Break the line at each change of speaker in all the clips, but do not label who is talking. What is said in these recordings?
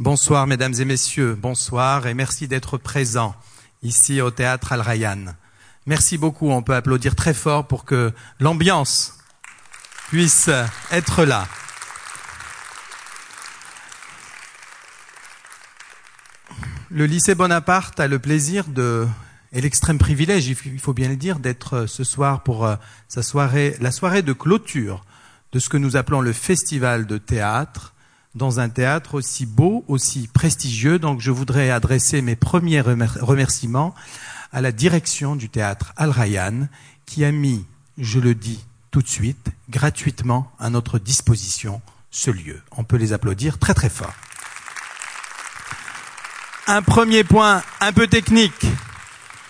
Bonsoir mesdames et messieurs, bonsoir et merci d'être présents ici au Théâtre Al Rayyan. Merci beaucoup, on peut applaudir très fort pour que l'ambiance puisse être là. Le lycée Bonaparte a le plaisir et l'extrême privilège, il faut bien le dire, d'être ce soir pour la soirée de clôture de ce que nous appelons le festival de théâtre, dans un théâtre aussi beau, aussi prestigieux. Donc je voudrais adresser mes premiers remerciements à la direction du théâtre Al Rayyan qui a mis, je le dis tout de suite, gratuitement à notre disposition ce lieu. On peut les applaudir très très fort. Un premier point un peu technique.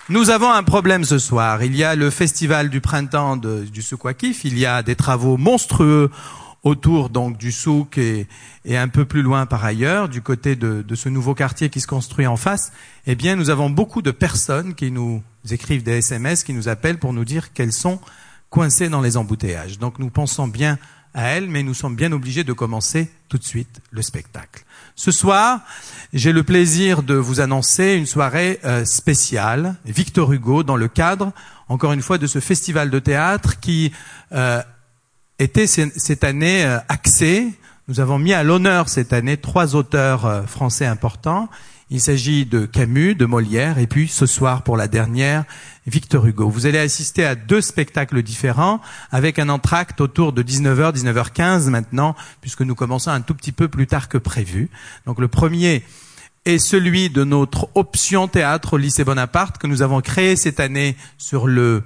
Nous avons un problème ce soir. Il y a le festival du printemps du Souk Waqif. Il y a des travaux monstrueux autour donc du souk et un peu plus loin par ailleurs, du côté de ce nouveau quartier qui se construit en face. Eh bien, nous avons beaucoup de personnes qui nous écrivent des SMS, qui nous appellent pour nous dire qu'elles sont coincées dans les embouteillages. Donc nous pensons bien à elles, mais nous sommes bien obligés de commencer tout de suite le spectacle. Ce soir, j'ai le plaisir de vous annoncer une soirée spéciale, Victor Hugo, dans le cadre, encore une fois, de ce festival de théâtre qui était cette année axé. Nous avons mis à l'honneur cette année 3 auteurs français importants. Il s'agit de Camus, de Molière, et puis ce soir, pour la dernière, Victor Hugo. Vous allez assister à 2 spectacles différents, avec un entracte autour de 19h, 19h15 maintenant, puisque nous commençons un tout petit peu plus tard que prévu. Donc le premier est celui de notre option théâtre au lycée Bonaparte, que nous avons créé cette année sur le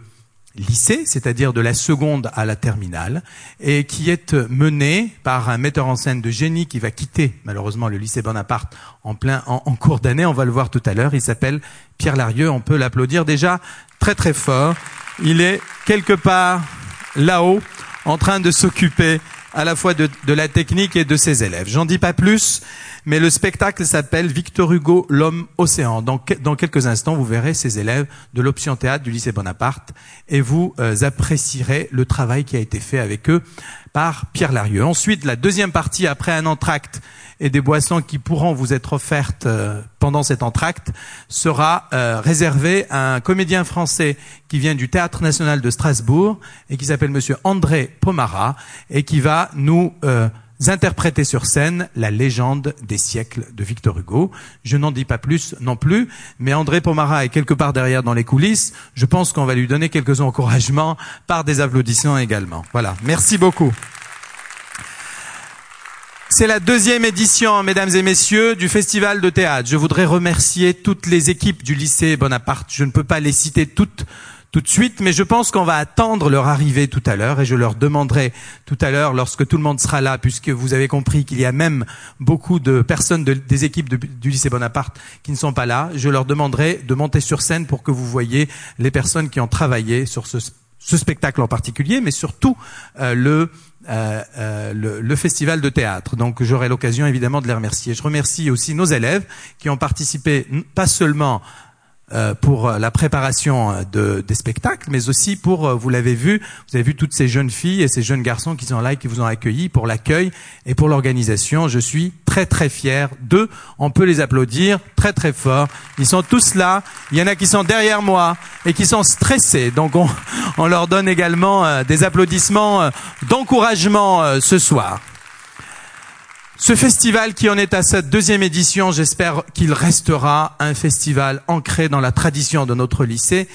lycée, c'est-à-dire de la seconde à la terminale, et qui est mené par un metteur en scène de génie qui va quitter malheureusement le lycée Bonaparte en cours d'année. On va le voir tout à l'heure. Il s'appelle Pierre Larieux. On peut l'applaudir déjà très très fort. Il est quelque part là-haut en train de s'occuper à la fois de la technique et de ses élèves. J'en dis pas plus, mais le spectacle s'appelle Victor Hugo, l'homme océan. Dans quelques instants, vous verrez ces élèves de l'option théâtre du lycée Bonaparte et vous apprécierez le travail qui a été fait avec eux par Pierre Larieux. Ensuite, la deuxième partie, après un entracte et des boissons qui pourront vous être offertes pendant cet entracte, sera réservée à un comédien français qui vient du Théâtre National de Strasbourg et qui s'appelle monsieur André Pomara et qui va nous interpréter sur scène la légende des siècles de Victor Hugo. Je n'en dis pas plus non plus, mais André Pomara est quelque part derrière dans les coulisses. Je pense qu'on va lui donner quelques encouragements par des applaudissements également. Voilà, merci beaucoup. C'est la 2e édition, mesdames et messieurs, du festival de théâtre. Je voudrais remercier toutes les équipes du lycée Bonaparte. Je ne peux pas les citer toutes tout de suite, mais je pense qu'on va attendre leur arrivée tout à l'heure et je leur demanderai tout à l'heure, lorsque tout le monde sera là, puisque vous avez compris qu'il y a même beaucoup de personnes des équipes du lycée Bonaparte qui ne sont pas là, je leur demanderai de monter sur scène pour que vous voyez les personnes qui ont travaillé sur ce spectacle en particulier, mais surtout le festival de théâtre. Donc j'aurai l'occasion évidemment de les remercier. Je remercie aussi nos élèves qui ont participé pas seulement pour la préparation des spectacles, mais aussi pour, vous l'avez vu, vous avez vu toutes ces jeunes filles et ces jeunes garçons qui sont là et qui vous ont accueillis pour l'accueil et pour l'organisation. Je suis très très fier d'eux. On peut les applaudir très très fort. Ils sont tous là. Il y en a qui sont derrière moi et qui sont stressés. Donc on leur donne également des applaudissements d'encouragement ce soir. Ce festival qui en est à sa 2e édition, j'espère qu'il restera un festival ancré dans la tradition de notre lycée.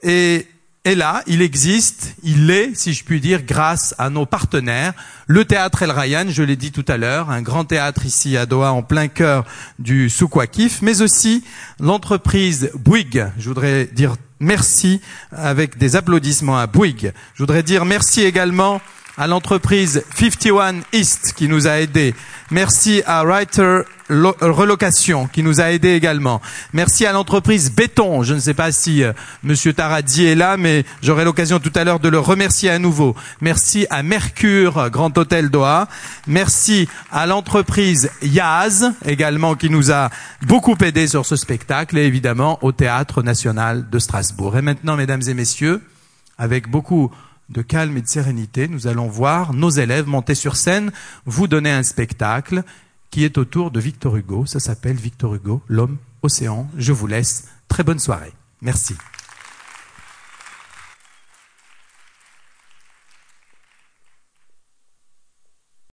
Et là, il existe, il est, si je puis dire, grâce à nos partenaires. Le Théâtre Al Rayyan, je l'ai dit tout à l'heure, un grand théâtre ici à Doha, en plein cœur du Souk Waqif, mais aussi l'entreprise Bouygues. Je voudrais dire merci avec des applaudissements à Bouygues. Je voudrais dire merci également à l'entreprise 51 East qui nous a aidés. Merci à Writer Relocation qui nous a aidés également. Merci à l'entreprise Béton. Je ne sais pas si Monsieur Taradi est là, mais j'aurai l'occasion tout à l'heure de le remercier à nouveau. Merci à Mercure, Grand Hôtel Doha. Merci à l'entreprise Yaz également qui nous a beaucoup aidés sur ce spectacle et évidemment au Théâtre National de Strasbourg. Et maintenant, mesdames et messieurs, avec beaucoup de calme et de sérénité, nous allons voir nos élèves monter sur scène, vous donner un spectacle qui est autour de Victor Hugo. Ça s'appelle Victor Hugo, l'homme océan. Je vous laisse. Très bonne soirée. Merci.